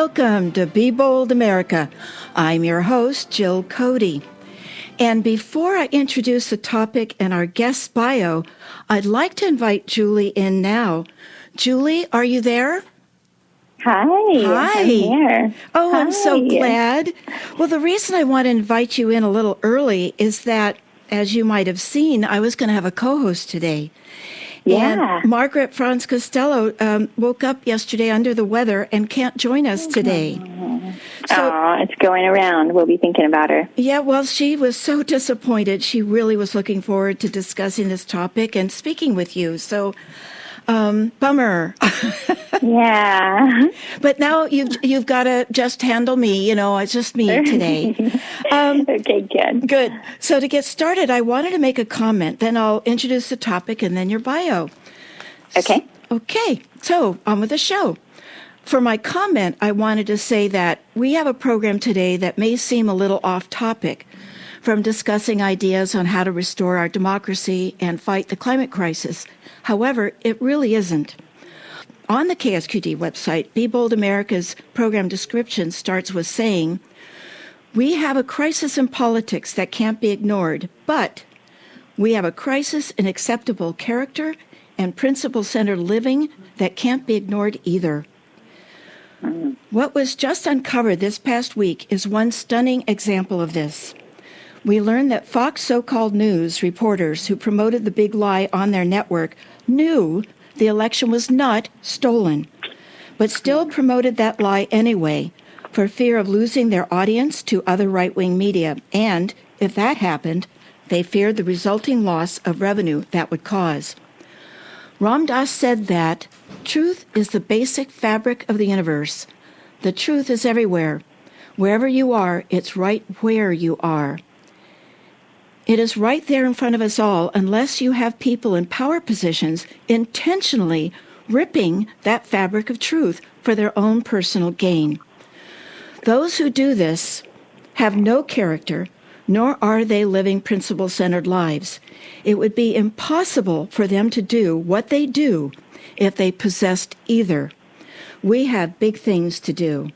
welcome to Be Bold America. I'm your host, Jill Cody. And before I introduce the topic and our guest's bio, I'd like to invite Julie in now. Julie, are you there? Hi. Hi. I'm here. Oh, Hi. I'm so glad. Well, the reason I want to invite you in a little early is that, as you might have seen, I was going to have a co-host today. Yeah. And Margaret Franz Costello woke up yesterday under the weather and can't join us today. So, it's going around. We'll be thinking about her. Yeah, well, she was so disappointed. She really was looking forward to discussing this topic and speaking with you. So, bummer. Yeah. But now you've got to just handle me. You know, it's just me today. Okay, good. Good. So to get started, I wanted to make a comment. Then I'll introduce the topic and then your bio. Okay. Okay. So on with the show. For my comment, I wanted to say that we have a program today that may seem a little off topic, from discussing ideas on how to restore our democracy and fight the climate crisis. However, it really isn't. On the KSQD website, Be Bold America's program description starts with saying, "We have a crisis in politics that can't be ignored, but we have a crisis in acceptable character and principle-centered living that can't be ignored either." What was just uncovered this past week is one stunning example of this. We learned that Fox so-called news reporters who promoted the big lie on their network knew the election was not stolen, but still promoted that lie anyway for fear of losing their audience to other right-wing media. And if that happened, they feared the resulting loss of revenue that would cause. Ram Dass said that truth is the basic fabric of the universe. The truth is everywhere. Wherever you are, it's right where you are. It is right there in front of us all, unless you have people in power positions intentionally ripping that fabric of truth for their own personal gain. Those who do this have no character, nor are they living principle-centered lives. It would be impossible for them to do what they do if they possessed either. We have big things to do.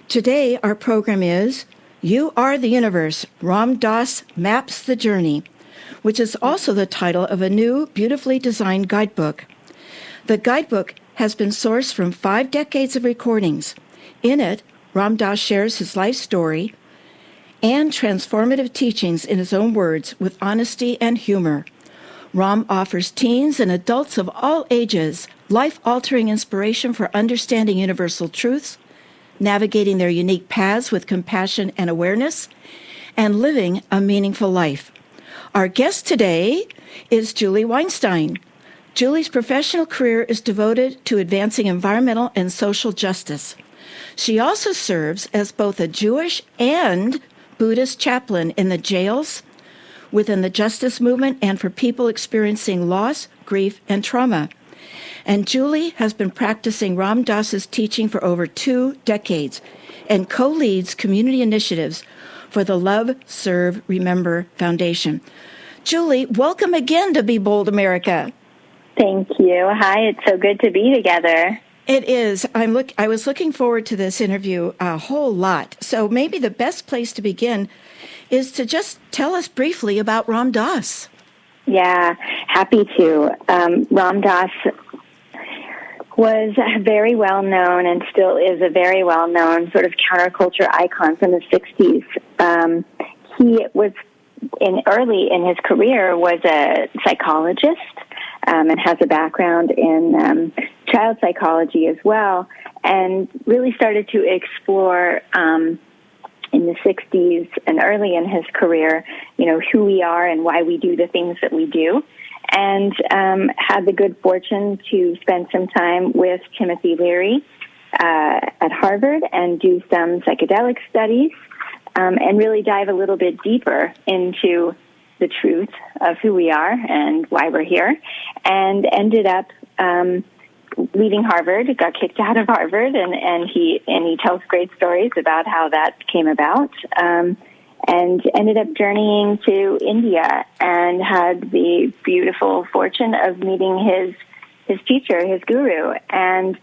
Today, our program is You Are the Universe, Ram Dass Maps the Journey, which is also the title of a new, beautifully designed guidebook. The guidebook has been sourced from 5 decades of recordings. In it, Ram Dass shares his life story and transformative teachings in his own words with honesty and humor. Ram offers teens and adults of all ages life-altering inspiration for understanding universal truths, navigating their unique paths with compassion and awareness, and living a meaningful life. Our guest today is Julie Weinstein. Julie's professional career is devoted to advancing environmental and social justice. She also serves as both a Jewish and Buddhist chaplain in the jails, within the justice movement, and for people experiencing loss, grief, and trauma. And Julie has been practicing Ram Dass's teaching for over 2 decades and co-leads community initiatives for the Love, Serve, Remember Foundation. Julie, welcome again to Be Bold America. Thank you. Hi, it's so good to be together. It is. I was looking forward to this interview a whole lot. So maybe the best place to begin is to just tell us briefly about Ram Dass. Yeah, happy to. Ram Dass was very well known and still is a very well known sort of counterculture icon from the 60s. He was early in his career was a psychologist and has a background in child psychology as well, and really started to explore in the 60s and early in his career, who we are and why we do the things that we do. And had the good fortune to spend some time with Timothy Leary at Harvard and do some psychedelic studies and really dive a little bit deeper into the truth of who we are and why we're here, and ended up leaving Harvard, got kicked out of Harvard, and he tells great stories about how that came about. And ended up journeying to India and had the beautiful fortune of meeting his teacher, his guru, and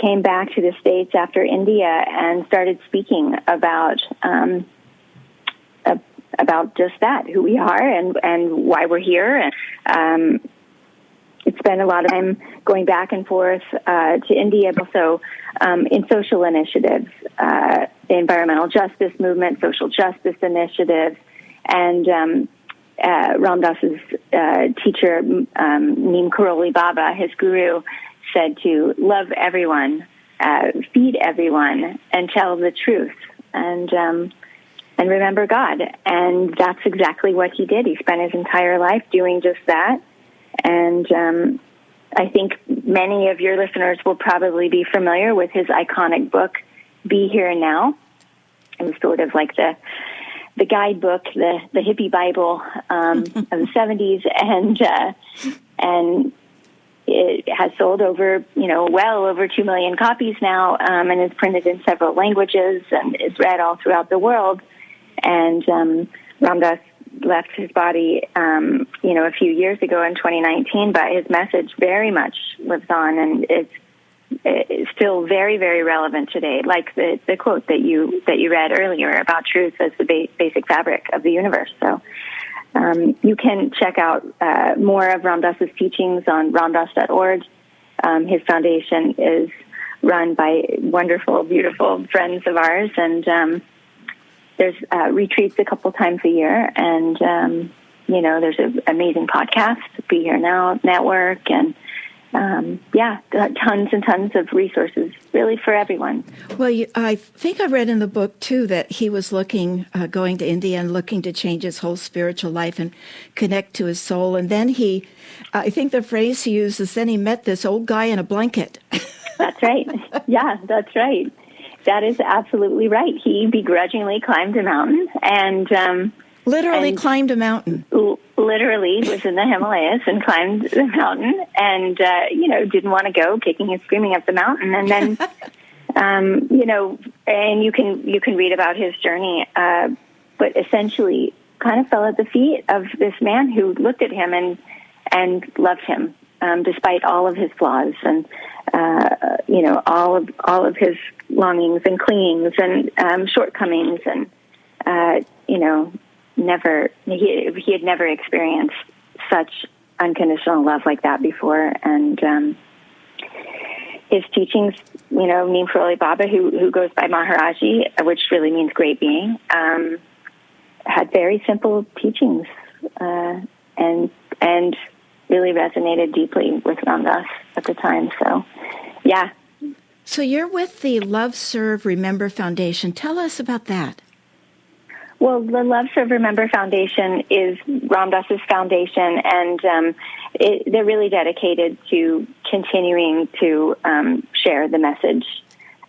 came back to the States after India and started speaking about just that, who we are and why we're here. And it's spent a lot of time going back and forth to India, also in social initiatives, the environmental justice movement, social justice initiatives, and Ram Dass's teacher, Neem Karoli Baba, his guru, said to love everyone, feed everyone, and tell the truth, and remember God. And that's exactly what he did. He spent his entire life doing just that. And I think many of your listeners will probably be familiar with his iconic book, Be Here and Now. It was sort of like the guidebook, the hippie Bible of the 70s, and it has sold over, well over 2 million copies now, and is printed in several languages and is read all throughout the world. And Ram Dass left his body, a few years ago in 2019, but his message very much lives on, and it's still very, very relevant today. Like the quote that you read earlier about truth as the basic fabric of the universe. So you can check out more of Ram Dass's teachings on ramdass.org. His foundation is run by wonderful, beautiful friends of ours, and there's retreats a couple times a year, and there's an amazing podcast, Be Here Now Network, and tons and tons of resources, really for everyone. Well, I think I read in the book too that he was going to India and looking to change his whole spiritual life and connect to his soul, and then I think the phrase he used is, then he met this old guy in a blanket. That's right. Yeah, that's right. That is absolutely right. He begrudgingly climbed a mountain and climbed a mountain. Literally was in the Himalayas and climbed the mountain and, didn't want to go, kicking and screaming up the mountain. And then, and you can read about his journey, but essentially kind of fell at the feet of this man who looked at him and loved him, despite all of his flaws and, all of his longings and clingings and shortcomings, and he had never experienced such unconditional love like that before. And his teachings, Neem Karoli Baba, who goes by Maharaji, which really means great being, had very simple teachings and really resonated deeply with Ram Dass at the time. So, yeah. So you're with the Love, Serve, Remember Foundation. Tell us about that. Well, the Love, Serve, Remember Foundation is Ram Dass's foundation, and they're really dedicated to continuing to share the message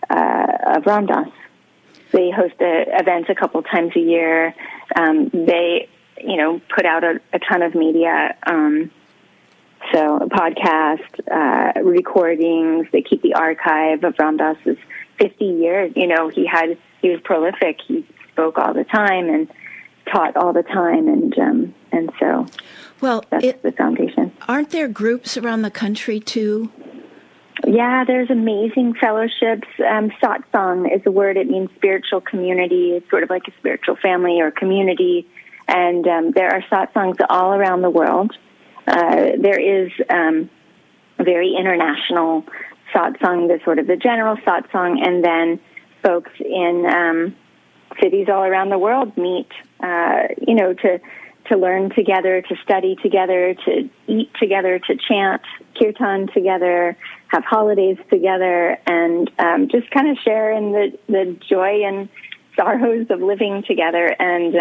of Ram Dass. They host events a couple times a year. They, put out a ton of media, so a podcast, recordings. They keep the archive of Ram Dass's 50 years. He was prolific. He spoke all the time and taught all the time, and so that's the foundation. Aren't there groups around the country too? Yeah, there's amazing fellowships. Satsang is a word. It means spiritual community. It's sort of like a spiritual family or community, and there are satsangs all around the world. There is a very international satsang, the sort of the general satsang, and then folks in cities all around the world meet, to learn together, to study together, to eat together, to chant kirtan together, have holidays together, and just kind of share in the joy and sorrows of living together. And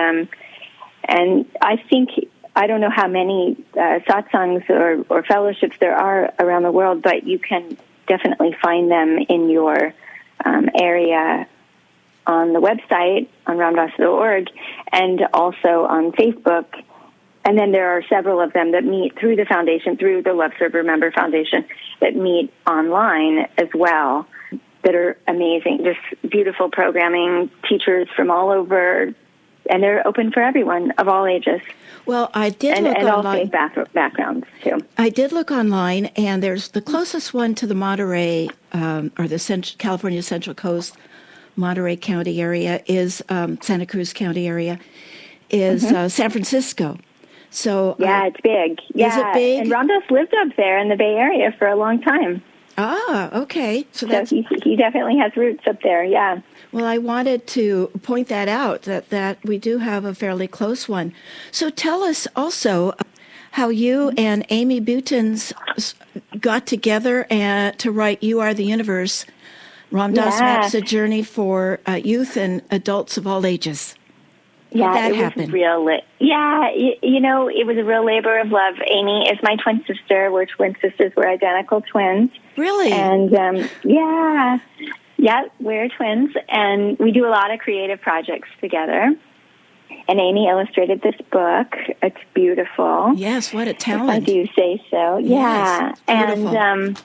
I think, I don't know how many satsangs or fellowships there are around the world, but you can definitely find them in your area on the website on ramdass.org and also on Facebook. And then there are several of them that meet through the foundation, through the Love, Serve, Remember Foundation, that meet online as well, that are amazing. Just beautiful programming, teachers from all over and they're open for everyone of all ages. Well, I did look and all online. faith backgrounds, too. I did look online, and there's the closest one to the Monterey, or the California Central Coast, Monterey County area is Santa Cruz County area, is San Francisco. So yeah, it's big. Yeah. Is it big? And Ram Dass lived up there in the Bay Area for a long time. Ah, okay. So he definitely has roots up there, yeah. Well, I wanted to point that out, that we do have a fairly close one. So tell us also how you and Amy Butens got together to write You Are the Universe, Ram Dass Maps a Journey for Youth and Adults of All Ages. Yeah, it was real. It was a real labor of love. Amy is my twin sister. We're twin sisters. We're identical twins. Really? And we're twins, and we do a lot of creative projects together. And Amy illustrated this book. It's beautiful. Yes, what a talent! I do say so. Yes, yeah, and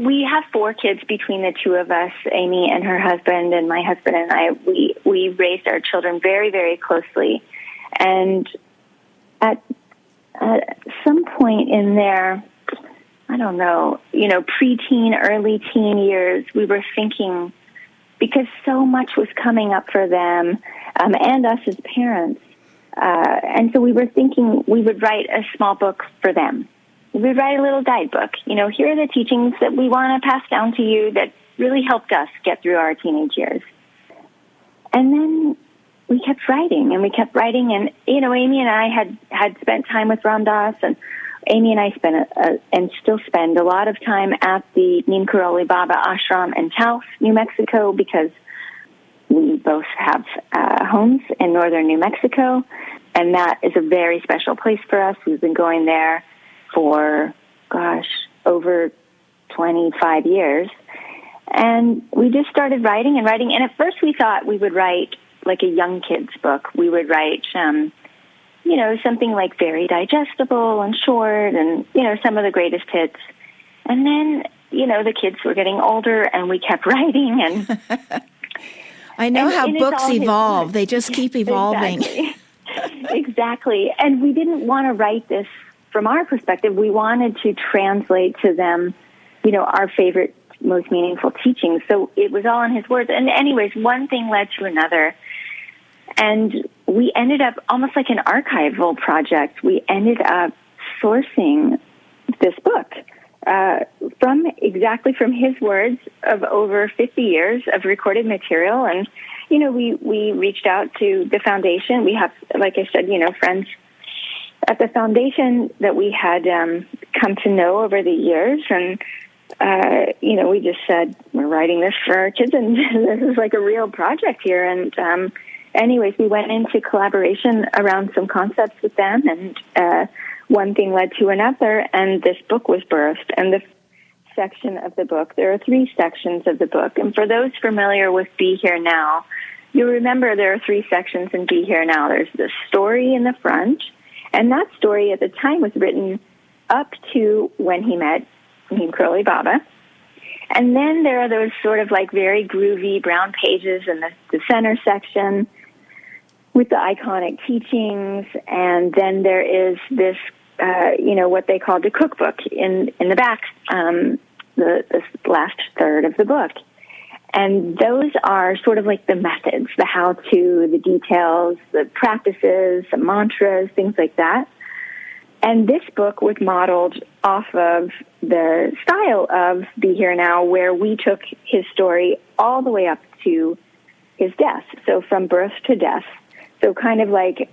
we have 4 kids between the two of us, Amy and her husband, and my husband and I. We raised our children very, very closely. And at some point in their, I don't know, preteen, early teen years, we were thinking, because so much was coming up for them and us as parents. And so we were thinking we would write a small book for them. We write a little guidebook. Here are the teachings that we want to pass down to you that really helped us get through our teenage years. And then we kept writing, and Amy and I had spent time with Ram Dass, and Amy and I spent and still spend a lot of time at the Neem Karoli Baba Ashram in Taos, New Mexico, because we both have homes in northern New Mexico, and that is a very special place for us. We've been going there for, over 25 years. And we just started writing. And at first we thought we would write like a young kid's book. We would write, something like very digestible and short and, some of the greatest hits. And then, the kids were getting older and we kept writing. And I know how books evolve. They just keep evolving. Exactly. And we didn't want to write this from our perspective. We wanted to translate to them, our favorite, most meaningful teachings. So it was all in his words. And anyways, one thing led to another. And we ended up almost like an archival project. We ended up sourcing this book from his words of over 50 years of recorded material. And, we reached out to the foundation. We have, like I said, friends at the foundation that we had come to know over the years. And, we just said, we're writing this for our kids, and this is like a real project here. And anyways, we went into collaboration around some concepts with them, and one thing led to another, and this book was birthed. And the section of the book, there are 3 sections of the book. And for those familiar with Be Here Now, you'll remember there are 3 sections in Be Here Now. There's the story in the front, and that story at the time was written up to when he met Neem Karoli Baba. And then there are those sort of like very groovy brown pages in the center section with the iconic teachings. And then there is this, what they call the cookbook in the back, the last third of the book. And those are sort of like the methods, the how-to, the details, the practices, the mantras, things like that. And this book was modeled off of the style of Be Here Now, where we took his story all the way up to his death, so from birth to death. So kind of like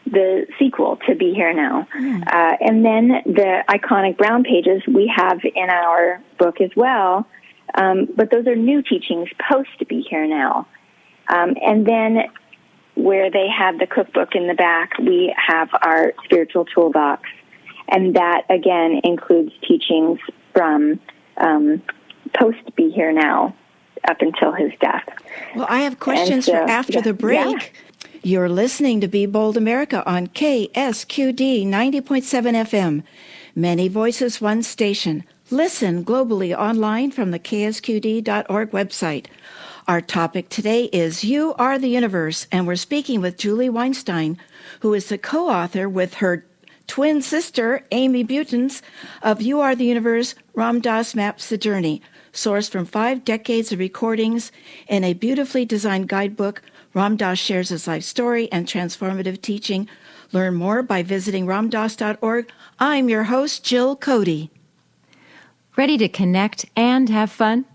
the sequel to Be Here Now. And then the iconic brown pages we have in our book as well, but those are new teachings post Be Here Now. And then where they have the cookbook in the back, we have our spiritual toolbox. And that, again, includes teachings from post Be Here Now up until his death. Well, I have questions for after the break. Yeah. You're listening to Be Bold America on KSQD 90.7 FM. Many voices, one station. Listen globally online from the ksqd.org website. Our topic today is You Are the Universe, and we're speaking with Julie Weinstein, who is the co-author with her twin sister, Amy Butens, of You Are the Universe, Ram Dass Maps the Journey, sourced from 5 decades of recordings in a beautifully designed guidebook. Ram Dass shares his life story and transformative teaching. Learn more by visiting ramdass.org. I'm your host, Jill Cody. Ready to connect and have fun?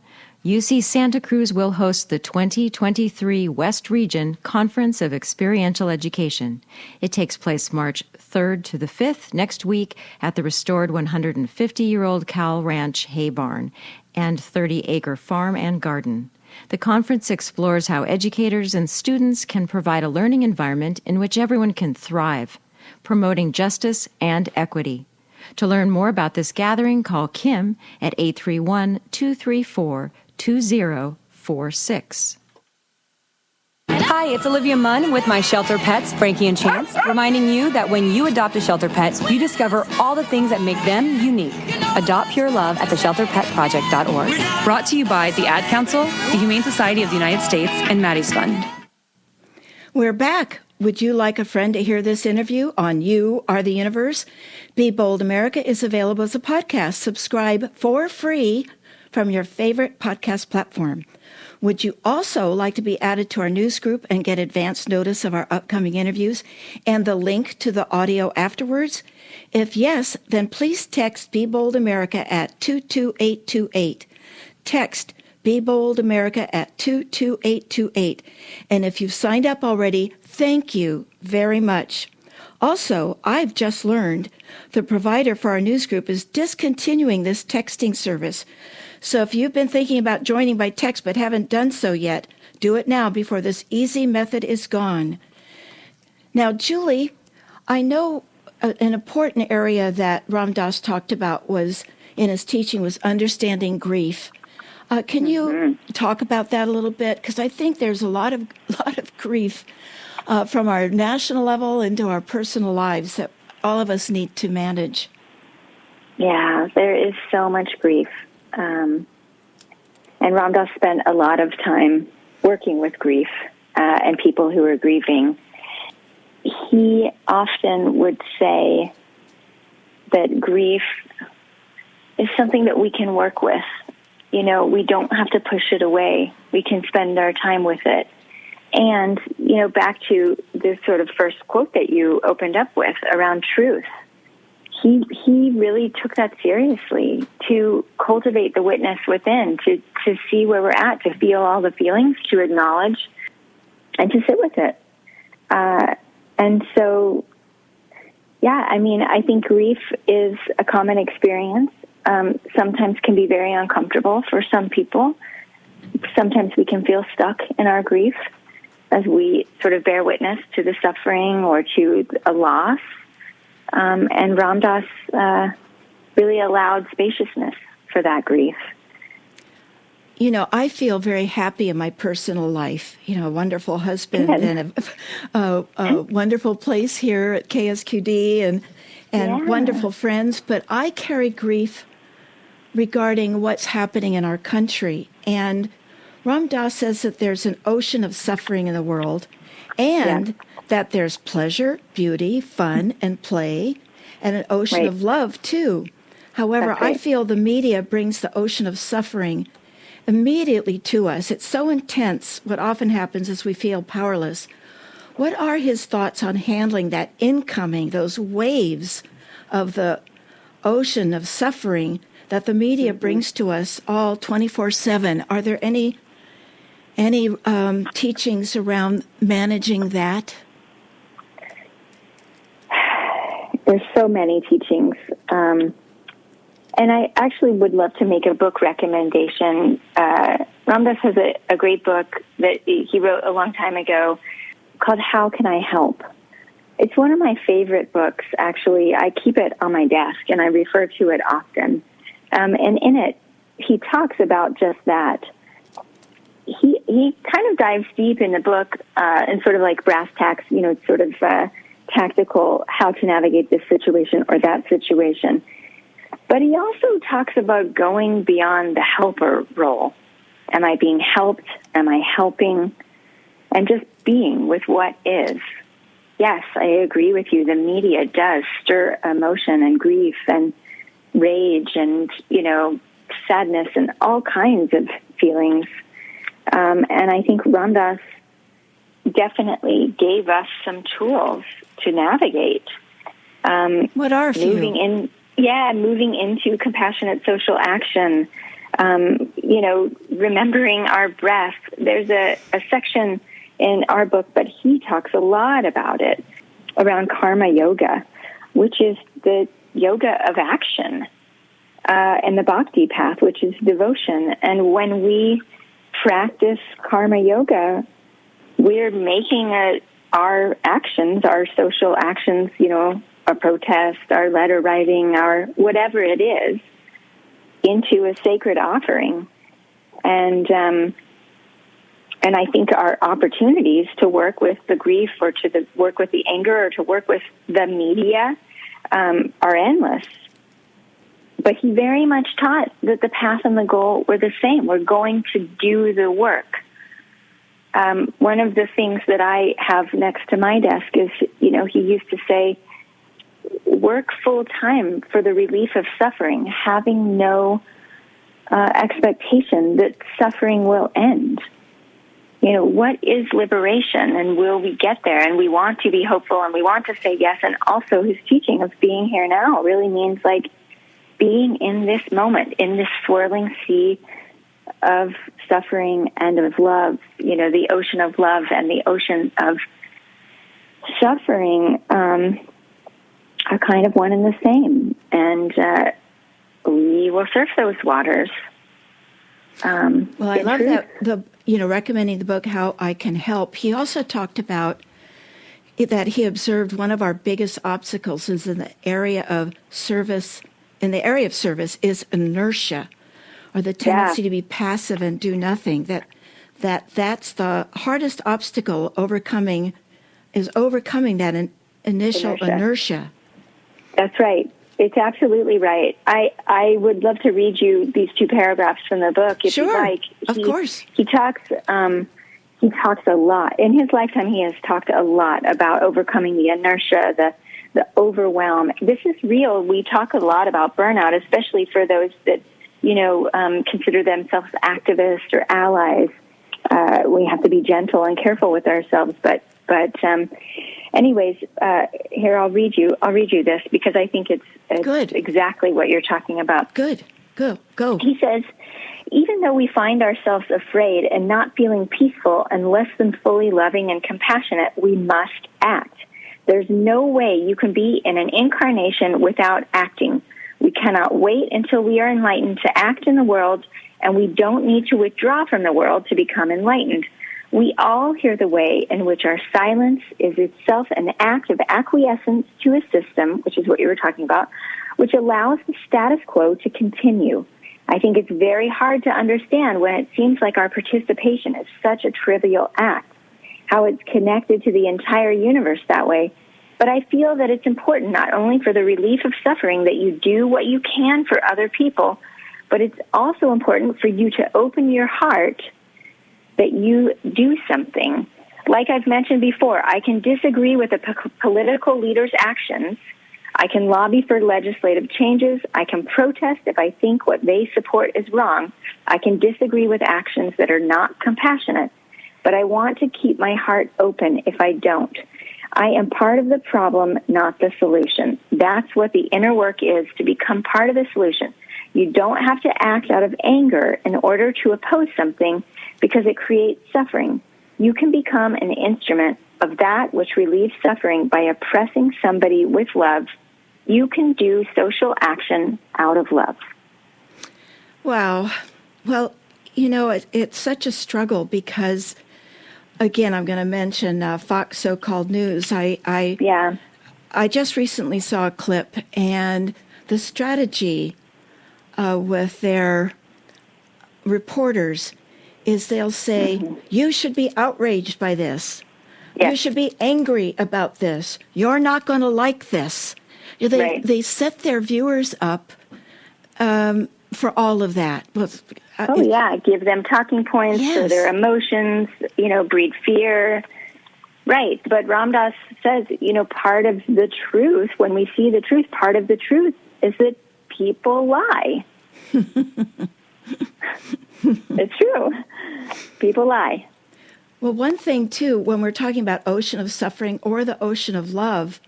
UC Santa Cruz will host the 2023 West Region Conference of Experiential Education. It takes place March 3rd to the 5th next week at the restored 150-year-old Cow Ranch Hay Barn and 30-acre farm and garden. The conference explores how educators and students can provide a learning environment in which everyone can thrive, promoting justice and equity. To learn more about this gathering, call Kim at 831-234-2046. Hi, it's Olivia Munn with my shelter pets, Frankie and Chance, reminding you that when you adopt a shelter pet, you discover all the things that make them unique. Adopt Pure Love at theshelterpetproject.org. Brought to you by the Ad Council, the Humane Society of the United States, and Maddie's Fund. We're back. Would you like a friend to hear this interview on You Are the Universe? Be Bold America is available as a podcast. Subscribe for free from your favorite podcast platform. Would you also like to be added to our news group and get advance notice of our upcoming interviews and the link to the audio afterwards? If yes, then please text Be Bold America at 22828. Text Be Bold America at 22828. And if you've signed up already, thank you very much. Also, I've just learned the provider for our news group is discontinuing this texting service. So if you've been thinking about joining by text but haven't done so yet, do it now before this easy method is gone. Now, Julie, I know an important area that Ram Dass talked about was in his teaching was understanding grief. Can you talk about that a little bit? Because I think there's a lot of grief from our national level into our personal lives that all of us need to manage. Yeah, there is so much grief. And Ram Dass spent a lot of time working with grief and people who are grieving. He often would say that grief is something that we can work with. You know, we don't have to push it away. We can spend our time with it. And, you know, back to this sort of first quote that you opened up with around truth. He really took that seriously, to cultivate the witness within, to see where we're at, to feel all the feelings, to acknowledge, and to sit with it. And so, yeah, I mean, I think grief is a common experience. Sometimes can be very uncomfortable for some people. Sometimes we can feel stuck in our grief as we sort of bear witness to the suffering or to a loss. And Ram Dass really allowed spaciousness for that grief. You know, I feel very happy in my personal life. You know, a wonderful husband and a wonderful place here at KSQD and wonderful friends. But I carry grief regarding what's happening in our country. And Ram Dass says that there's an ocean of suffering in the world and that there's pleasure, beauty, fun, and play, and an ocean of love, too. However, I feel the media brings the ocean of suffering immediately to us. It's so intense. What often happens is we feel powerless. What are his thoughts on handling that incoming, those waves of the ocean of suffering that the media brings to us all 24/7? Are there any teachings around managing that? There's so many teachings. And I actually would love to make a book recommendation. Ram Dass has a great book that he wrote a long time ago called How Can I Help? It's one of my favorite books, actually. I keep it on my desk, and I refer to it often. And in it, he talks about just that. He kind of dives deep in the book and sort of like brass tacks, you know, sort of tactical how to navigate this situation or that situation. But he also talks about going beyond the helper role Am I being helped? Am I helping? And just being with what is. Yes, I agree with you. The media does stir emotion and grief and rage and, sadness and all kinds of feelings. And I think Ram Dass definitely gave us some tools to navigate. What are a few? Moving into compassionate social action. Remembering our breath. There's a section in our book, but he talks a lot about it, around karma yoga, which is the yoga of action, and the bhakti path, which is devotion. And when we practice karma yoga, we're making our actions, our social actions, our protest, our letter writing, our whatever it is, into a sacred offering. And I think our opportunities to work with the grief or to work with the anger or to work with the media are endless. But he very much taught that the path and the goal were the same. We're going to do the work. One of the things that I have next to my desk is, he used to say, work full time for the relief of suffering, having no expectation that suffering will end. What is liberation, and will we get there? And we want to be hopeful, and we want to say yes. And also his teaching of being here now really means like being in this moment, in this swirling sea of suffering and of love, the ocean of love and the ocean of suffering are kind of one and the same. And we will surf those waters. Well, I love that, recommending the book, How I Can Help. He also talked about that he observed one of our biggest obstacles is in the area of service. In the area of service is inertia, or the tendency to be passive and do nothing. That's the hardest obstacle overcoming that initial inertia. That's right. It's absolutely right. I would love to read you these two paragraphs from the book if you like. Of course. He talks a lot. In his lifetime, he has talked a lot about overcoming the inertia, the overwhelm. This is real. We talk a lot about burnout, especially for those that, consider themselves activists or allies. We have to be gentle and careful with ourselves, but anyways, here I'll read you this because I think it's good. Exactly what you're talking about. Good. Go. He says, even though we find ourselves afraid and not feeling peaceful and less than fully loving and compassionate, we must act. There's no way you can be in an incarnation without acting. We cannot wait until we are enlightened to act in the world, and we don't need to withdraw from the world to become enlightened. We all hear the way in which our silence is itself an act of acquiescence to a system, which is what you were talking about, which allows the status quo to continue. I think it's very hard to understand when it seems like our participation is such a trivial act, how it's connected to the entire universe that way. But I feel that it's important not only for the relief of suffering that you do what you can for other people, but it's also important for you to open your heart that you do something. Like I've mentioned before, I can disagree with a political leader's actions. I can lobby for legislative changes. I can protest if I think what they support is wrong. I can disagree with actions that are not compassionate. But I want to keep my heart open if I don't. I am part of the problem, not the solution. That's what the inner work is, to become part of the solution. You don't have to act out of anger in order to oppose something because it creates suffering. You can become an instrument of that which relieves suffering by oppressing somebody with love. You can do social action out of love. Wow. Well, it's such a struggle because, again, I'm going to mention Fox So-Called News. I just recently saw a clip, and the strategy with their reporters is they'll say, you should be outraged by this. Yes. You should be angry about this. You're not going to like this. They set their viewers up for all of that. Well, Oh, yeah. Give them talking points for Yes. their emotions, breed fear. Right. But Ram Dass says, part of the truth, when we see the truth, part of the truth is that people lie. It's true. People lie. Well, one thing, too, when we're talking about ocean of suffering or the ocean of love,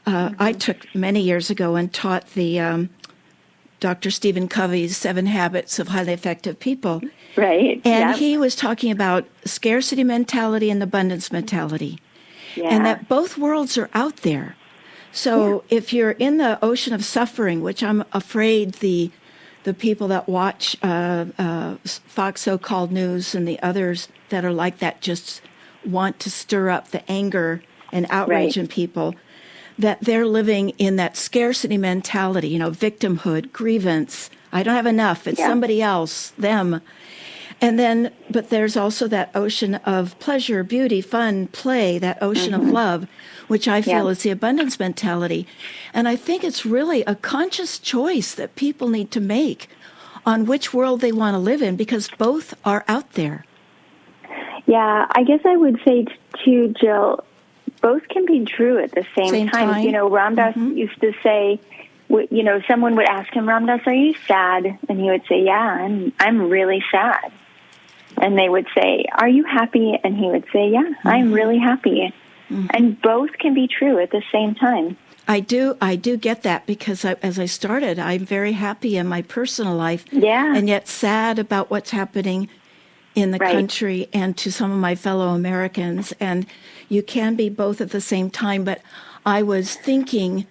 I took many years ago and taught the Dr. Stephen Covey's 7 Habits of Highly Effective People. Right. And Yep. he was talking about scarcity mentality and abundance mentality, Yeah. and that both worlds are out there. So if you're in the ocean of suffering, which I'm afraid the people that watch Fox so-called news and the others that are like that just want to stir up the anger and outrage Right. in people, that they're living in that scarcity mentality, victimhood, grievance. I don't have enough. It's Yeah. somebody else, them. And then, but there's also that ocean of pleasure, beauty, fun, play, that ocean of love, which I feel Yeah. is the abundance mentality. And I think it's really a conscious choice that people need to make on which world they want to live in, because both are out there. Yeah, I guess I would say too, Jill, both can be true at the same time. Ram Dass used to say, someone would ask him, Ram Dass, are you sad? And he would say, yeah, I'm really sad. And they would say, are you happy? And he would say, yeah, I'm really happy. And both can be true at the same time. I do get that, because as I started, I'm very happy in my personal life, Yeah. and yet sad about what's happening in the Right. country and to some of my fellow Americans. And you can be both at the same time. But I was thinking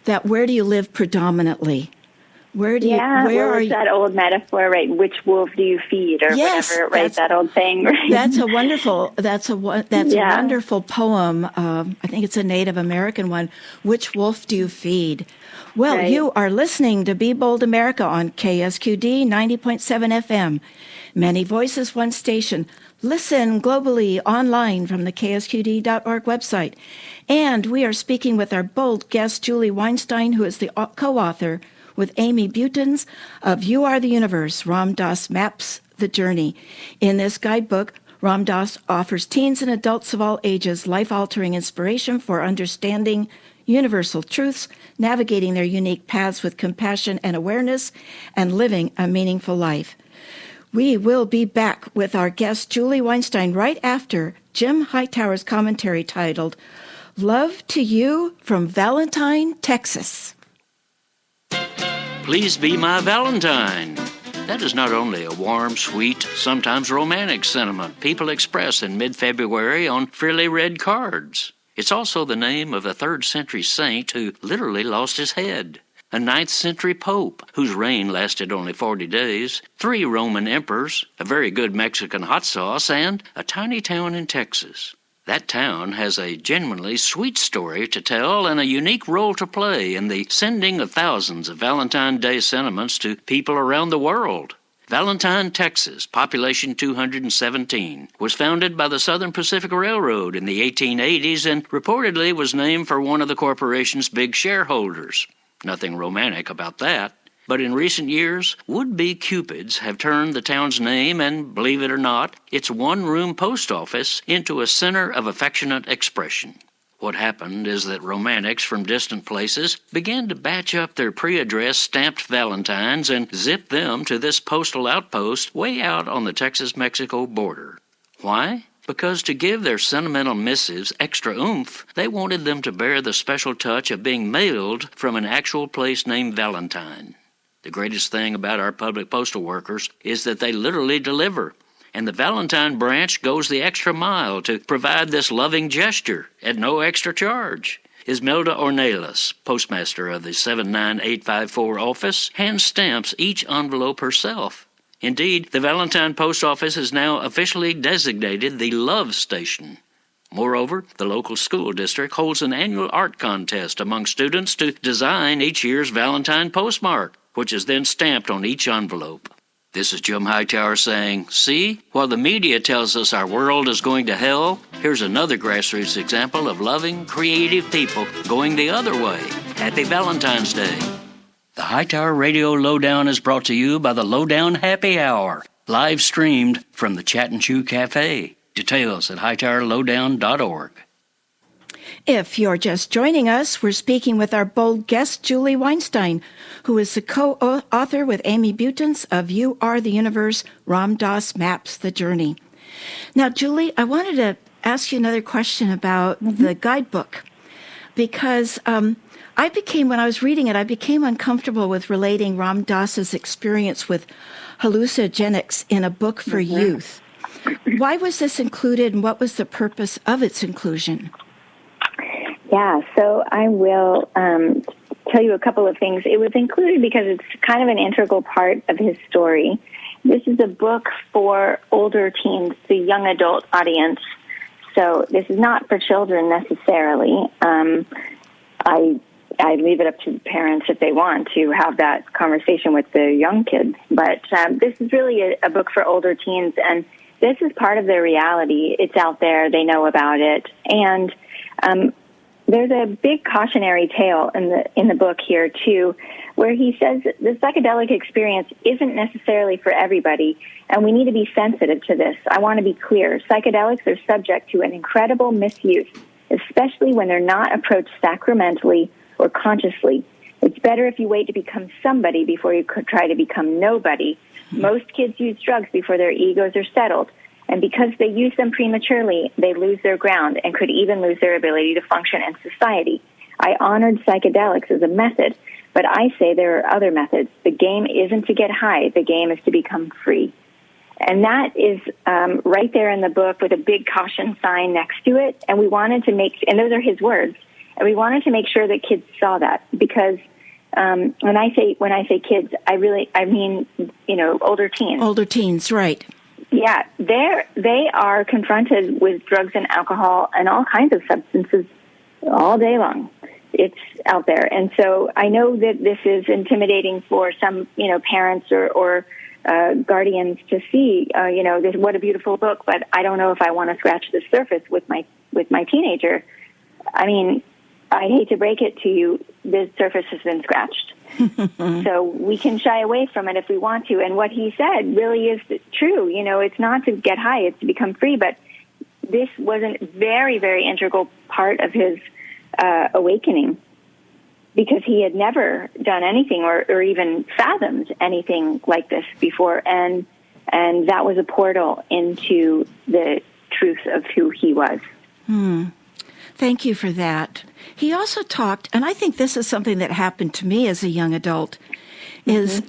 that where do you live predominantly? Where do Yeah, where well, are it's you? that old metaphor, right? Which wolf do you feed, or Yes, whatever, right? that's- That old thing, right? That's a wonderful Yeah. a wonderful poem. I think it's a Native American one. Which wolf do you feed? Well, Right. you are listening to Be Bold America on KSQD 90.7 FM. Many voices, one station. Listen globally online from the KSQD.org website. And we are speaking with our bold guest, Julie Weinstein, who is the co-author with Amy Butens of You Are the Universe, Ram Dass Maps the Journey. In this guidebook, Ram Dass offers teens and adults of all ages life-altering inspiration for understanding universal truths, navigating their unique paths with compassion and awareness, and living a meaningful life. We will be back with our guest, Julie Weinstein, right after Jim Hightower's commentary titled, Love to You from Valentine, Texas. Please be my Valentine. That is not only a warm, sweet, sometimes romantic sentiment people express in mid-February on frilly red cards. It's also the name of a 3rd century saint who literally lost his head, a 9th century pope whose reign lasted only 40 days, 3 Roman emperors, a very good Mexican hot sauce, and a tiny town in Texas. That town has a genuinely sweet story to tell and a unique role to play in the sending of thousands of Valentine's Day sentiments to people around the world. Valentine, Texas, population 217, was founded by the Southern Pacific Railroad in the 1880s and reportedly was named for one of the corporation's big shareholders. Nothing romantic about that. But in recent years, would-be Cupids have turned the town's name and, believe it or not, its one-room post office into a center of affectionate expression. What happened is that romantics from distant places began to batch up their pre-addressed stamped valentines and zip them to this postal outpost way out on the Texas-Mexico border. Why? Because to give their sentimental missives extra oomph, they wanted them to bear the special touch of being mailed from an actual place named Valentine. The greatest thing about our public postal workers is that they literally deliver, and the Valentine branch goes the extra mile to provide this loving gesture at no extra charge. Ismelda Ornelas, postmaster of the 79854 office, hand stamps each envelope herself. Indeed, the Valentine Post Office is now officially designated the Love Station. Moreover, the local school district holds an annual art contest among students to design each year's Valentine postmark, which is then stamped on each envelope. This is Jim Hightower saying, see, while the media tells us our world is going to hell, here's another grassroots example of loving, creative people going the other way. Happy Valentine's Day. The Hightower Radio Lowdown is brought to you by the Lowdown Happy Hour, live streamed from the Chat and Chew Cafe. Details at hightowerlowdown.org. If you're just joining us, we're speaking with our bold guest, Julie Weinstein, who is the co-author with Amy Butens of You Are the Universe, Ram Dass Maps the Journey. Now, Julie, I wanted to ask you another question about the guidebook, because when I was reading it, I became uncomfortable with relating Ram Dass's experience with hallucinogenics in a book for youth. Why was this included, and what was the purpose of its inclusion? Yeah, so I will tell you a couple of things. It was included because it's kind of an integral part of his story. This is a book for older teens, the young adult audience. So this is not for children necessarily. I leave it up to parents if they want to have that conversation with the young kids. But this is really a book for older teens, and this is part of their reality. It's out there. They know about it. And there's a big cautionary tale in the book here, too, where he says that the psychedelic experience isn't necessarily for everybody, and we need to be sensitive to this. I want to be clear. Psychedelics are subject to an incredible misuse, especially when they're not approached sacramentally or consciously. It's better if you wait to become somebody before you could try to become nobody. Most kids use drugs before their egos are settled, and because they use them prematurely, they lose their ground and could even lose their ability to function in society. I honored psychedelics as a method, but I say there are other methods. The game isn't to get high. The game is to become free. And that is right there in the book with a big caution sign next to it. And we wanted to make, and those are his words, and we wanted to make sure that kids saw that, because when I say kids, I mean, older teens. Older teens, right. Yeah, they are confronted with drugs and alcohol and all kinds of substances all day long. It's out there. And so I know that this is intimidating for some, parents or guardians to see, this, what a beautiful book, but I don't know if I want to scratch the surface with my teenager. I mean, I hate to break it to you, the surface has been scratched. So we can shy away from it if we want to. And what he said really is true. It's not to get high, it's to become free. But this was a very, very integral part of his awakening, because he had never done anything or even fathomed anything like this before. And that was a portal into the truth of who he was. Thank you for that. He also talked, and I think this is something that happened to me as a young adult, is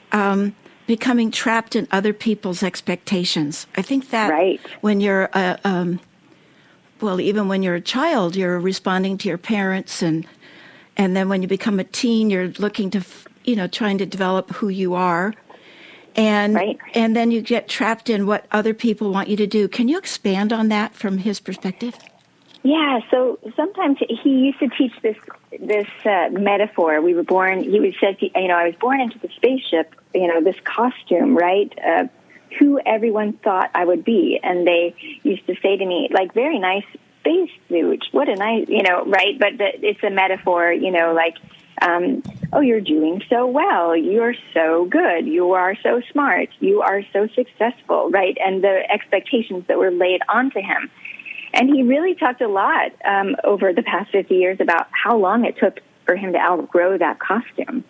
becoming trapped in other people's expectations. I think that when you're, even when you're a child, you're responding to your parents, and then when you become a teen, you're looking to, trying to develop who you are. And then you get trapped in what other people want you to do. Can you expand on that from his perspective? Yeah, so sometimes he used to teach this metaphor. We were born, he would say, I was born into the spaceship, this costume, right, who everyone thought I would be. And they used to say to me, like, very nice space suit, what a nice, right? But it's a metaphor, oh, you're doing so well, you're so good, you are so smart, you are so successful, right? And the expectations that were laid onto him. And he really talked a lot over the past 50 years about how long it took for him to outgrow that costume,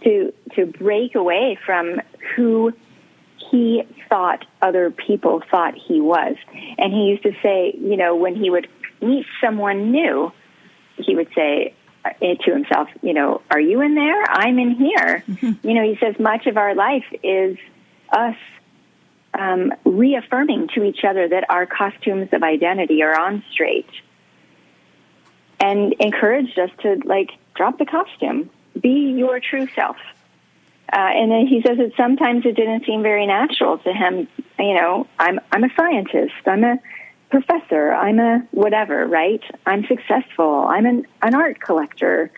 to break away from who he thought other people thought he was. And he used to say, when he would meet someone new, he would say to himself, are you in there? I'm in here. He says much of our life is us reaffirming to each other that our costumes of identity are on straight, and encouraged us to drop the costume, be your true self. And then he says that sometimes it didn't seem very natural to him. I'm a scientist, I'm a professor, I'm a whatever, right? I'm successful, I'm an art collector,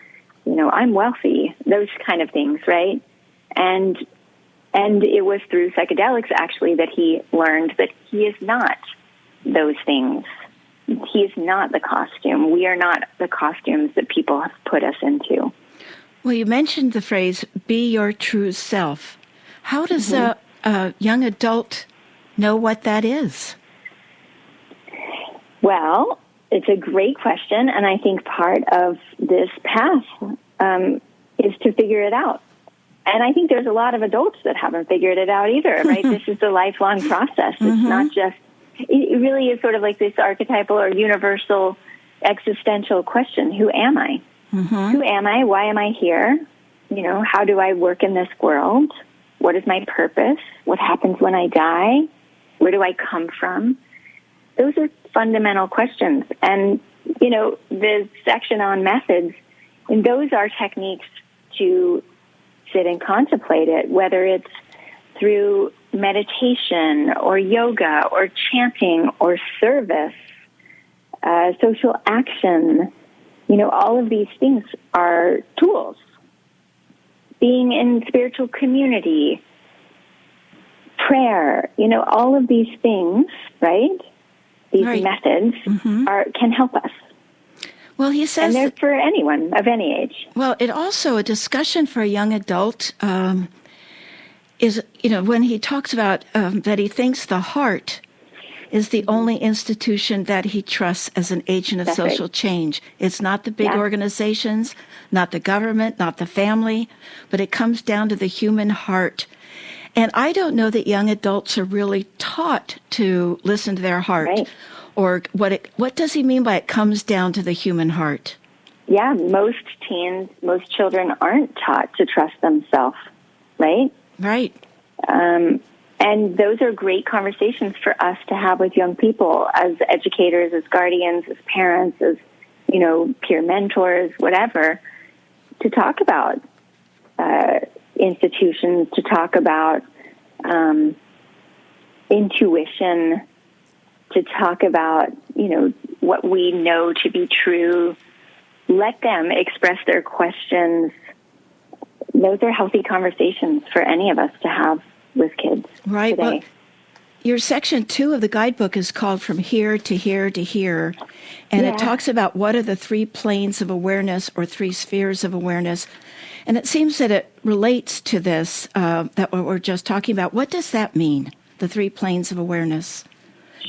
I'm wealthy, those kind of things, right? And it was through psychedelics, actually, that he learned that he is not those things. He is not the costume. We are not the costumes that people have put us into. Well, you mentioned the phrase, be your true self. How does a young adult know what that is? Well, it's a great question, and I think part of this path is to figure it out. And I think there's a lot of adults that haven't figured it out either, right? This is a lifelong process. It's not just, it really is sort of like this archetypal or universal existential question. Who am I? Who am I? Why am I here? You know, how do I work in this world? What is my purpose? What happens when I die? Where do I come from? Those are fundamental questions. And, you know, the section on methods, and those are techniques to sit and contemplate it, whether it's through meditation or yoga or chanting or service, social action. You know, all of these things are tools. Being in spiritual community, prayer, you know, all of these things, right? These methods can help us. Well, he says... And they're for anyone of any age. Well, it also, a discussion for a young adult is, you know, when he talks about that he thinks the heart is the only institution that he trusts as an agent of social change. It's not the big organizations, not the government, not the family, but it comes down to the human heart. And I don't know that young adults are really taught to listen to their heart. Right. Or what does he mean by it comes down to the human heart? Yeah, most teens, most children aren't taught to trust themselves, right? Right. And those are great conversations for us to have with young people as educators, as guardians, as parents, as, you know, peer mentors, whatever, to talk about institutions, to talk about intuition, to talk about, you know, what we know to be true. Let them express their questions. Those are healthy conversations for any of us to have with kids right. today. Well, your section 2 of the guidebook is called From Here to Here to Here, and it talks about what are the 3 planes of awareness or 3 spheres of awareness. And it seems that it relates to this, that what we're just talking about. What does that mean, the 3 planes of awareness?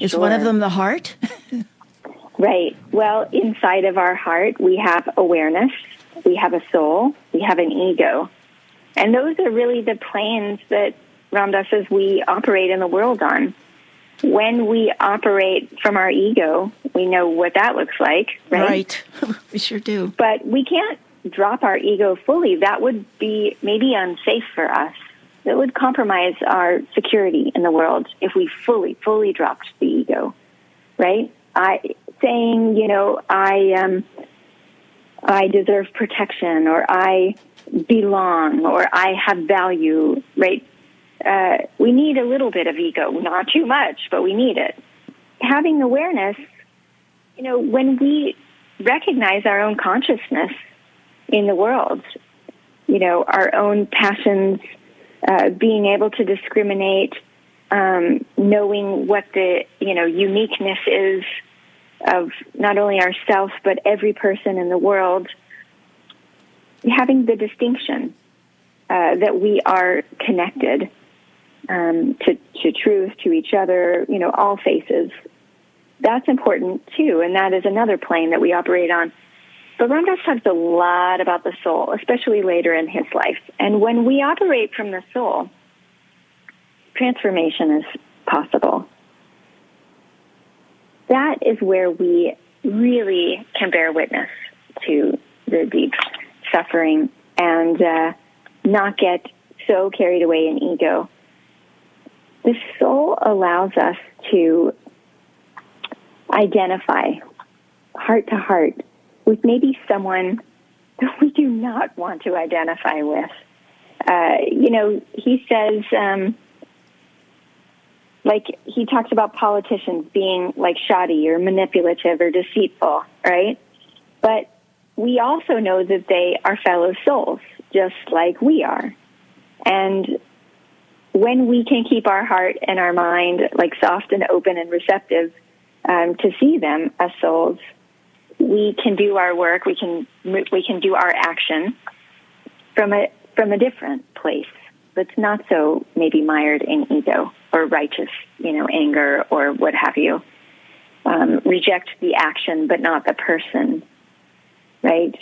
Is one of them the heart? Right. Well, inside of our heart, we have awareness, we have a soul, we have an ego. And those are really the planes that Ram Dass says we operate in the world on. When we operate from our ego, we know what that looks like, right? Right. We sure do. But we can't drop our ego fully. That would be maybe unsafe for us. That would compromise our security in the world if we fully dropped the ego, right? Saying, you know, I deserve protection, or I belong, or I have value, right? We need a little bit of ego, not too much, but we need it. Having awareness, you know, when we recognize our own consciousness in the world, you know, our own passions, being able to discriminate, knowing what the, you know, uniqueness is of not only ourselves, but every person in the world, having the distinction that we are connected to truth, to each other, you know, all faces. That's important too, and that is another plane that we operate on. But Ram Dass talks a lot about the soul, especially later in his life. And when we operate from the soul, transformation is possible. That is where we really can bear witness to the deep suffering and not get so carried away in ego. The soul allows us to identify heart to heart with maybe someone that we do not want to identify with. You know, he says, like he talks about politicians being like shoddy or manipulative or deceitful, right? But we also know that they are fellow souls, just like we are. And when we can keep our heart and our mind like soft and open and receptive to see them as souls, we can do our work, we can do our action, from a different place that's not so maybe mired in ego or righteous, anger or what have you. Reject the action, but not the person, right?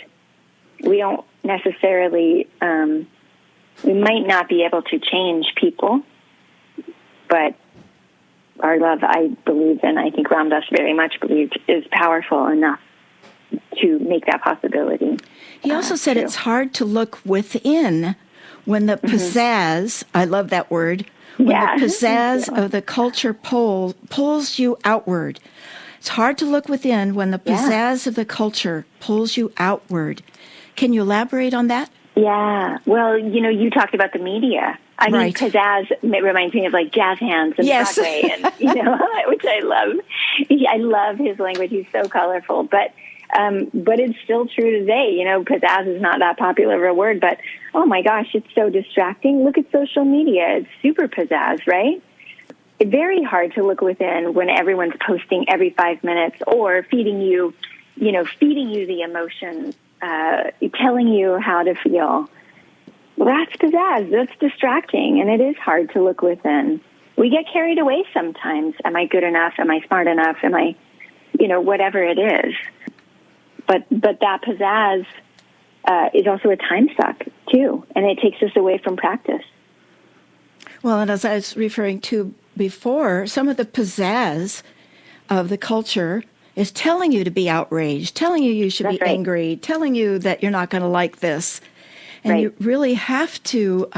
We don't necessarily, we might not be able to change people, but our love, I believe, and I think Ram Dass very much believed, is powerful enough to make that possibility. He also said true. it's hard to look within when the pizzazz, I love that word, when Yeah. the pizzazz of the culture pulls you outward. It's hard to look within when the pizzazz of the culture pulls you outward. Can you elaborate on that? Yeah. Well, you talked about the media. I mean, Right. pizzazz reminds me of like jazz hands and Yes. Broadway, and which I love. I love his language. He's so colorful, but it's still true today. Pizzazz is not that popular of a word, but oh my gosh, it's so distracting. Look at social media; it's super pizzazz, right? It's very hard to look within when everyone's posting every 5 minutes or feeding you the emotions, telling you how to feel. Well, that's pizzazz. That's distracting, and it is hard to look within. We get carried away sometimes. Am I good enough? Am I smart enough? Am I, whatever it is. But that pizzazz is also a time suck, too, and it takes us away from practice. Well, and as I was referring to before, some of the pizzazz of the culture is telling you to be outraged, telling you should That's be right. angry, telling you that you're not going to like this. And Right. you really have to,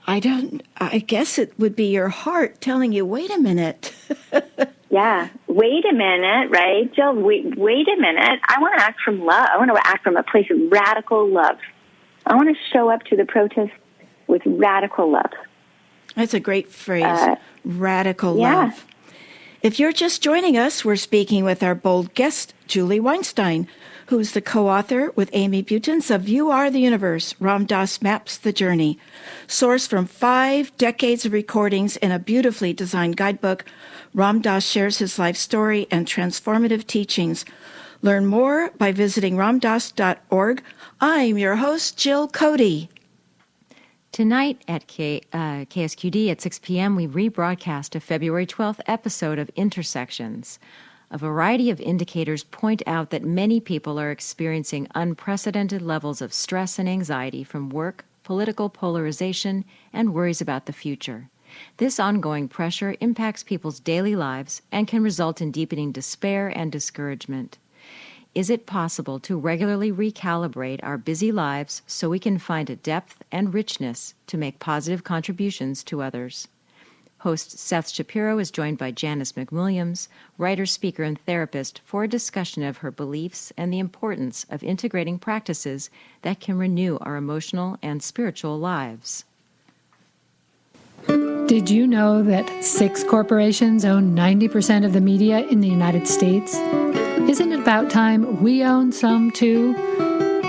I guess it would be your heart telling you, wait a minute. Yeah. Wait a minute, right? Jill, wait a minute. I want to act from love. I want to act from a place of radical love. I want to show up to the protest with radical love. That's a great phrase, radical yeah. love. If you're just joining us, we're speaking with our bold guest, Julie Weinstein, who's the co-author with Amy Butens of You Are the Universe, Ram Dass Maps the Journey. Sourced from 5 decades of recordings in a beautifully designed guidebook, Ram Dass shares his life story and transformative teachings. Learn more by visiting ramdass.org. I'm your host, Jill Cody. Tonight at KSQD at 6 p.m., we rebroadcast a February 12th episode of Intersections. A variety of indicators point out that many people are experiencing unprecedented levels of stress and anxiety from work, political polarization, and worries about the future. This ongoing pressure impacts people's daily lives and can result in deepening despair and discouragement. Is it possible to regularly recalibrate our busy lives so we can find a depth and richness to make positive contributions to others? Host Seth Shapiro is joined by Janice McWilliams, writer, speaker, and therapist, for a discussion of her beliefs and the importance of integrating practices that can renew our emotional and spiritual lives. Did you know that 6 corporations own 90% of the media in the United States? Isn't it about time we own some too?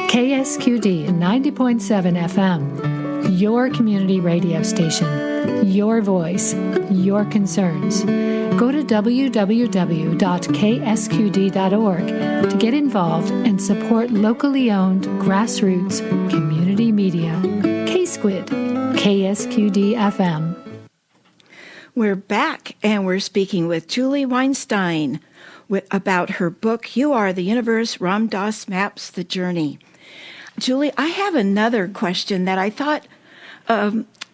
KSQD 90.7 FM, your community radio station, your voice, your concerns. Go to www.ksqd.org to get involved and support locally owned grassroots community media. K-Squid, KSQD FM. We're back, and we're speaking with Julie Weinstein about her book, You Are the Universe, Ram Dass Maps the Journey. Julie, I have another question that I thought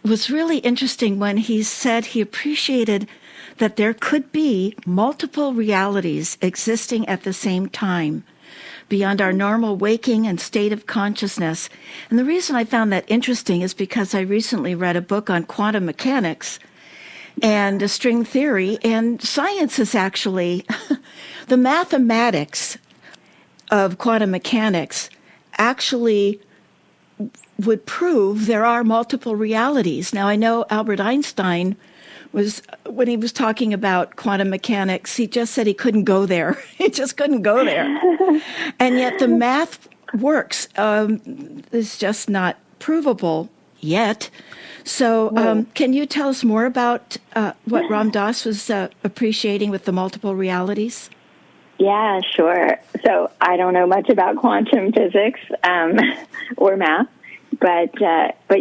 was really interesting when he said he appreciated that there could be multiple realities existing at the same time beyond our normal waking and state of consciousness. And the reason I found that interesting is because I recently read a book on quantum mechanics and string theory, and science is actually the mathematics of quantum mechanics actually would prove there are multiple realities. Now, I know Albert Einstein when he was talking about quantum mechanics, he just said he couldn't go there. He just couldn't go there. And yet the math works. It's just not provable yet. So can you tell us more about what Ram Dass was appreciating with the multiple realities? Yeah, sure. So I don't know much about quantum physics or math, But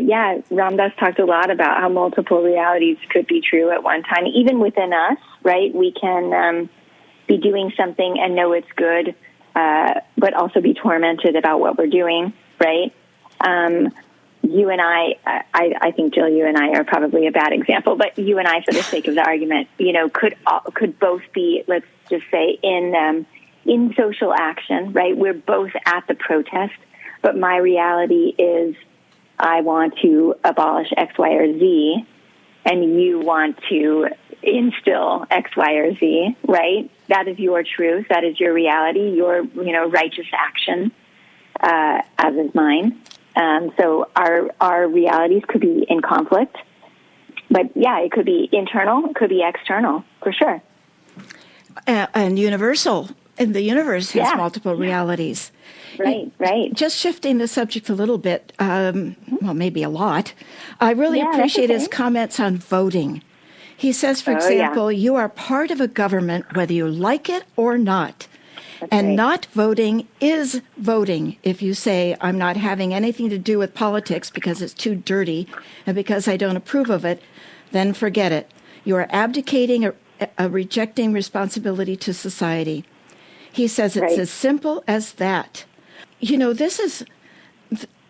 yeah, Ram Dass talked a lot about how multiple realities could be true at one time, even within us, right? We can be doing something and know it's good, but also be tormented about what we're doing, right? You and I think, Jill, you and I are probably a bad example, but you and I, for the sake of the argument, could both be, let's just say, in social action, right? We're both at the protest, but my reality is I want to abolish X, Y, or Z, and you want to instill X, Y, or Z, right? That is your truth. That is your reality, your, righteous action, as is mine. So our realities could be in conflict, but yeah, it could be internal, it could be external, for sure. And universal. And the universe has multiple realities. Right. Just shifting the subject a little bit, maybe a lot, I really appreciate his comments on voting. He says, for example, you are part of a government whether you like it or not. And not voting is voting. If you say, I'm not having anything to do with politics because it's too dirty and because I don't approve of it, then forget it. You are abdicating a rejecting responsibility to society. He says it's as simple as that.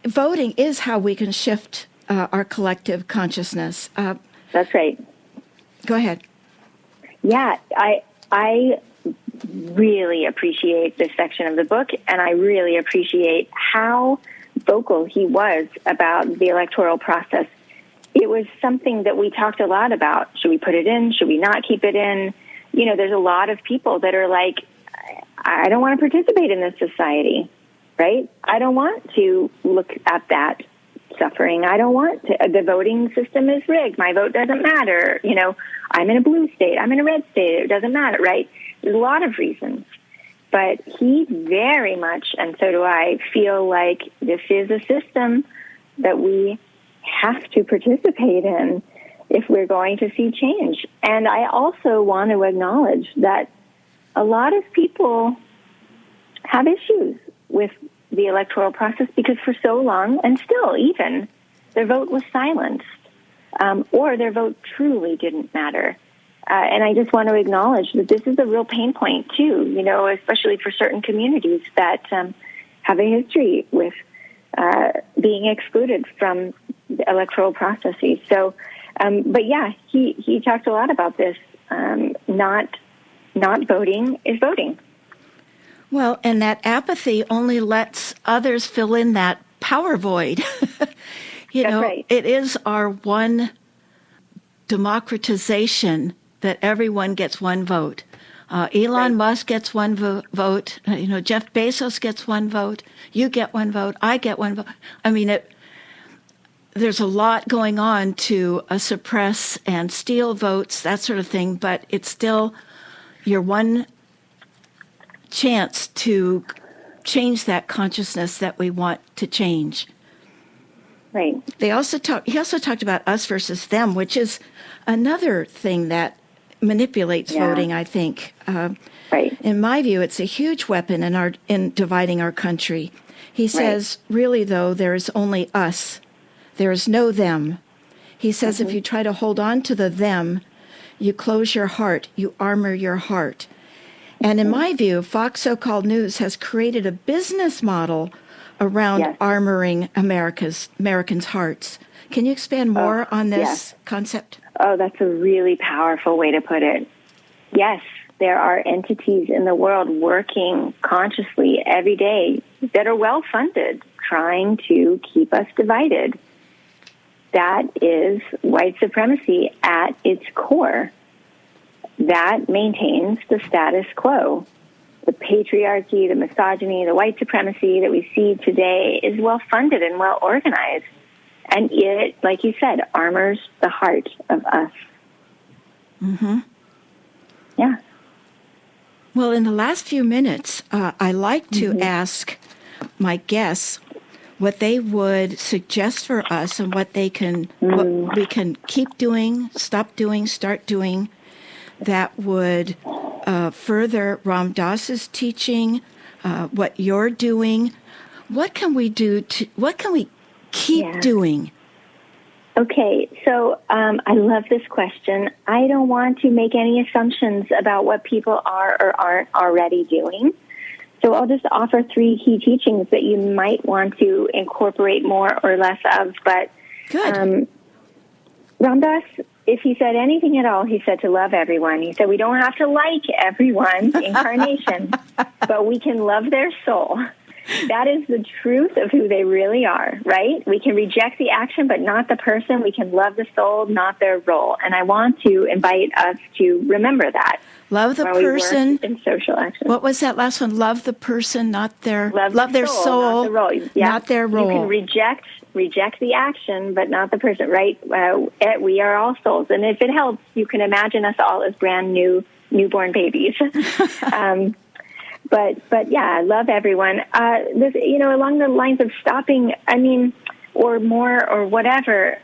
Voting is how we can shift our collective consciousness. That's right. Go ahead. Yeah, I really appreciate this section of the book, and I really appreciate how vocal he was about the electoral process. It was something that we talked a lot about. Should we put it in? Should we not keep it in? There's a lot of people that are like, I don't want to participate in this society, right? I don't want to look at that suffering. I don't want to. The voting system is rigged. My vote doesn't matter. I'm in a blue state. I'm in a red state. It doesn't matter, right? There's a lot of reasons. But he very much, and so do I, feel like this is a system that we have to participate in if we're going to see change. And I also want to acknowledge that a lot of people have issues with the electoral process because for so long, and still even, their vote was silenced, or their vote truly didn't matter. And I just want to acknowledge that this is a real pain point, too, especially for certain communities that have a history with being excluded from the electoral processes. So, but yeah, he talked a lot about this. Not voting is voting. Well, and that apathy only lets others fill in that power void. That's right. It is our one democratization that everyone gets one vote. Elon Musk gets one vote. Jeff Bezos gets one vote. You get one vote. I get one vote. I mean, there's a lot going on to suppress and steal votes, that sort of thing, but it's still your one chance to change that consciousness that we want to change. Right. He also talked about us versus them, which is another thing that manipulates voting, I think. Right. In my view, it's a huge weapon in dividing our country. He says, really, though, there is only us. There is no them. He says if you try to hold on to the them, you close your heart, you armor your heart. And in my view, Fox So-Called News has created a business model around armoring Americans' hearts. Can you expand more on this concept? Oh, that's a really powerful way to put it. Yes, there are entities in the world working consciously every day that are well-funded, trying to keep us divided. That is white supremacy at its core. That maintains the status quo. The patriarchy, the misogyny, the white supremacy that we see today is well-funded and well-organized. And it, like you said, armors the heart of us. Mm-hmm. Yeah. Well, in the last few minutes, I like to ask my guests what they would suggest for us and what we can keep doing, stop doing, start doing that would further Ram Dass's teaching, what you're doing. What can we do what can we keep doing? Okay, so I love this question. I don't want to make any assumptions about what people are or aren't already doing. So I'll just offer 3 key teachings that you might want to incorporate more or less of. But Good. Ram Dass, if he said anything at all, he said to love everyone. He said we don't have to like everyone, incarnation, but we can love their soul. That is the truth of who they really are, right? We can reject the action, but not the person. We can love the soul, not their role. And I want to invite us to remember that. Love the when we work person. in social action. What was that last one? Love the person, not their Love their soul, not the role. Yeah. not their role. You can reject the action, but not the person, right? We are all souls. And if it helps, you can imagine us all as brand new newborn babies. But yeah, I love everyone. This, along the lines of stopping, or more or whatever,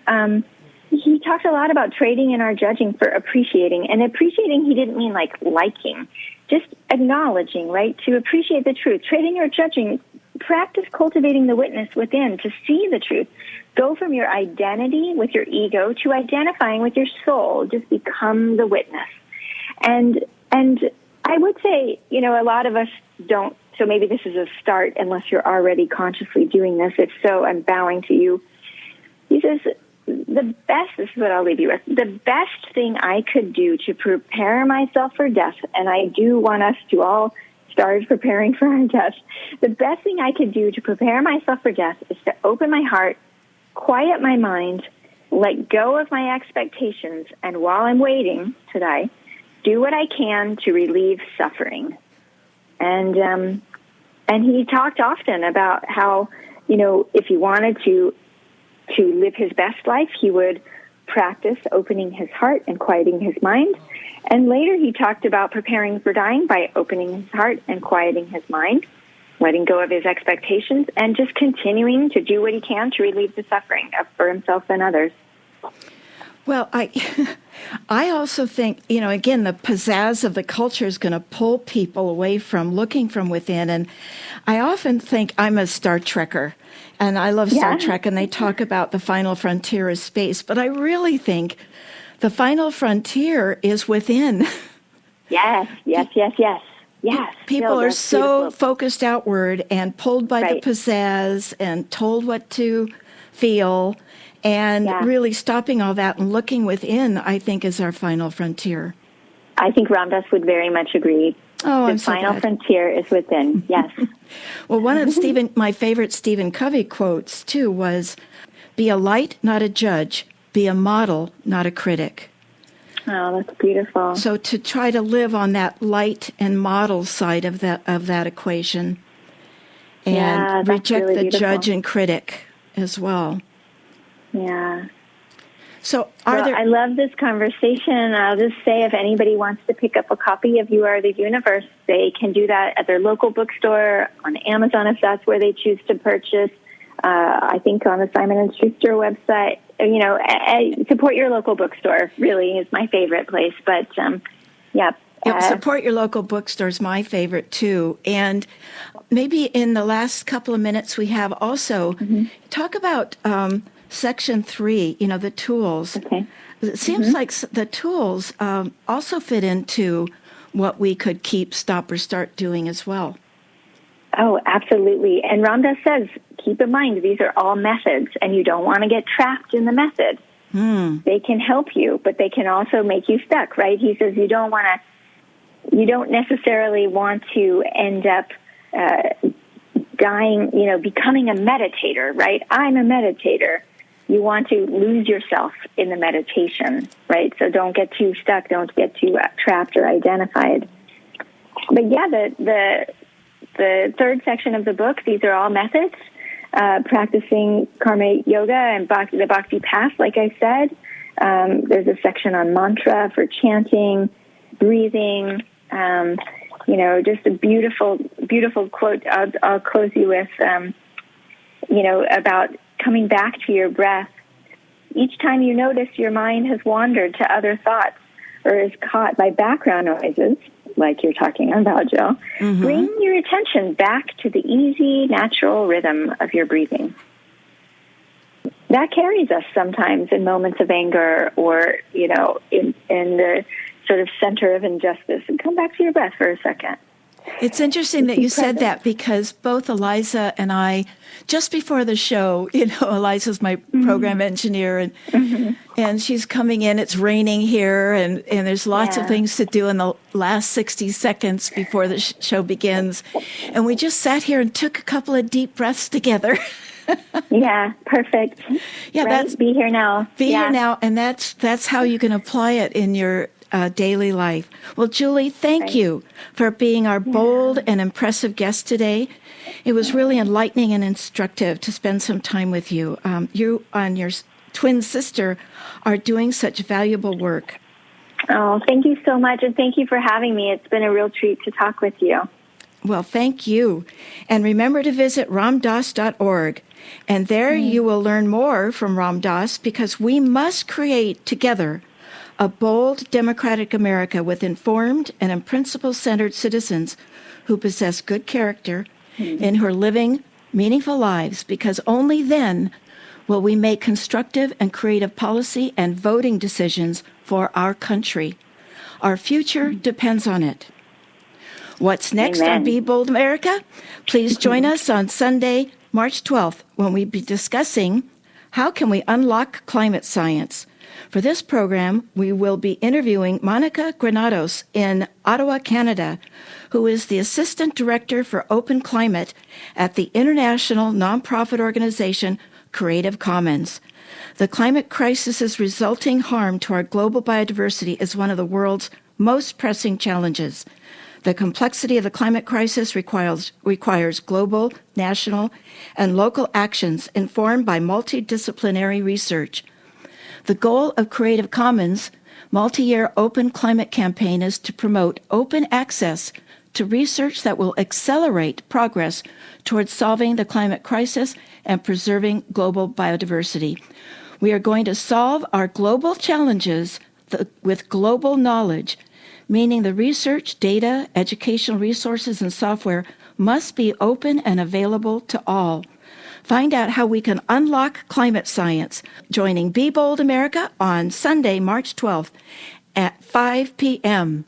he talked a lot about trading in our judging for appreciating. And appreciating, he didn't mean like liking, just acknowledging, right? To appreciate the truth. Trading or judging, practice cultivating the witness within to see the truth. Go from your identity with your ego to identifying with your soul. Just become the witness. And I would say, a lot of us don't, so maybe this is a start unless you're already consciously doing this. If so, I'm bowing to you. He says, this is what I'll leave you with, the best thing I could do to prepare myself for death, and I do want us to all start preparing for our death, the best thing I could do to prepare myself for death is to open my heart, quiet my mind, let go of my expectations, and while I'm waiting to die, do what I can to relieve suffering. And he talked often about how, if he wanted to live his best life, he would practice opening his heart and quieting his mind. And later he talked about preparing for dying by opening his heart and quieting his mind, letting go of his expectations, and just continuing to do what he can to relieve the suffering for himself and others. Well, I also think, again, the pizzazz of the culture is going to pull people away from looking from within. And I often think I'm a Star Trekker, and I love Star Trek, and they talk about the final frontier of space. But I really think the final frontier is within. Yes. People are so focused outward and pulled by the pizzazz and told what to feel. And really stopping all that and looking within, I think, is our final frontier. I think Ram Dass would very much agree. Oh, the I'm so final glad. frontier is within, yes. Well, one of my favorite Stephen Covey quotes, too, was, be a light, not a judge. Be a model, not a critic. Oh, that's beautiful. So to try to live on that light and model side of that equation and reject really the beautiful. judge and critic as well. Yeah. So I love this conversation. I'll just say if anybody wants to pick up a copy of You Are the Universe, they can do that at their local bookstore, on Amazon if that's where they choose to purchase. I think on the Simon & Schuster website. Support your local bookstore, really, is my favorite place. But, support your local bookstore is my favorite, too. And maybe in the last couple of minutes we have also talk about Section 3, the tools. Okay. It seems like the tools also fit into what we could keep, stop, or start doing as well. Oh, absolutely. And Ram Dass says, keep in mind, these are all methods, and you don't want to get trapped in the method. They can help you, but they can also make you stuck, right? He says you don't necessarily want to end up dying, becoming a meditator, right? I'm a meditator. You want to lose yourself in the meditation, right? So don't get too stuck. Don't get too trapped or identified. But the third section of the book, these are all methods, practicing karma yoga and the bhakti path, like I said. There's a section on mantra for chanting, breathing, just a beautiful, beautiful quote I'll close you with, about coming back to your breath. Each time you notice your mind has wandered to other thoughts or is caught by background noises, like you're talking about, Jill, bring your attention back to the easy, natural rhythm of your breathing. that carries us sometimes in moments of anger or, in the sort of center of injustice. And come back to your breath for a second. It's interesting that you said that, because both Eliza and I, just before the show, Eliza's my program engineer, and she's coming in. It's raining here, and there's lots of things to do in the last 60 seconds before the show begins. And we just sat here and took a couple of deep breaths together. Yeah, perfect. Yeah, right? that's Be here now. Here now, and that's how you can apply it in your daily life. Well, Julie, thank you for being our bold and impressive guest today. It was really enlightening and instructive to spend some time with you. You and your twin sister are doing such valuable work. Oh, thank you so much, and thank you for having me. It's been a real treat to talk with you. Well, thank you. And remember to visit ramdass.org. And there you will learn more from Ram Dass, because we must create together a bold, democratic America with informed and principle-centered citizens who possess good character and who are living meaningful lives, because only then will we make constructive and creative policy and voting decisions for our country. Our future depends on it. What's next on Be Bold America? Please join us on Sunday, March 12th, when we'll be discussing how can we unlock climate science. For this program, we will be interviewing Monica Granados in Ottawa, Canada, who is the Assistant Director for Open Climate at the international nonprofit organization Creative Commons. The climate crisis's resulting harm to our global biodiversity is one of the world's most pressing challenges. The complexity of the climate crisis requires global, national, and local actions informed by multidisciplinary research. The goal of Creative Commons' multi-year open climate campaign is to promote open access to research that will accelerate progress towards solving the climate crisis and preserving global biodiversity. We are going to solve our global challenges with global knowledge, meaning the research, data, educational resources, and software must be open and available to all. Find out how we can unlock climate science, joining Be Bold America on Sunday, March 12th at 5 p.m.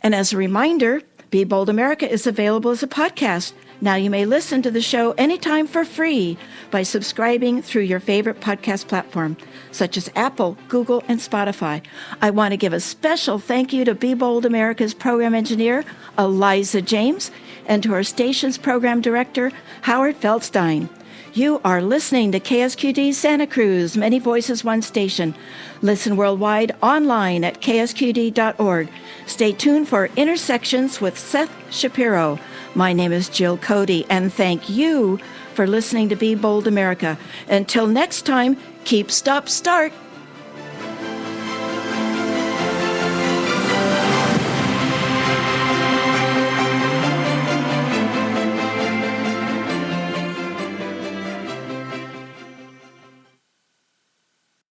And as a reminder, Be Bold America is available as a podcast. Now you may listen to the show anytime for free by subscribing through your favorite podcast platform, such as Apple, Google, and Spotify. I want to give a special thank you to Be Bold America's program engineer, Eliza James, and to our station's program director, Howard Feldstein. You are listening to KSQD Santa Cruz, Many Voices, One Station. Listen worldwide online at ksqd.org. Stay tuned for Intersections with Seth Shapiro. My name is Jill Cody, and thank you for listening to Be Bold America. Until next time, keep, stop, start.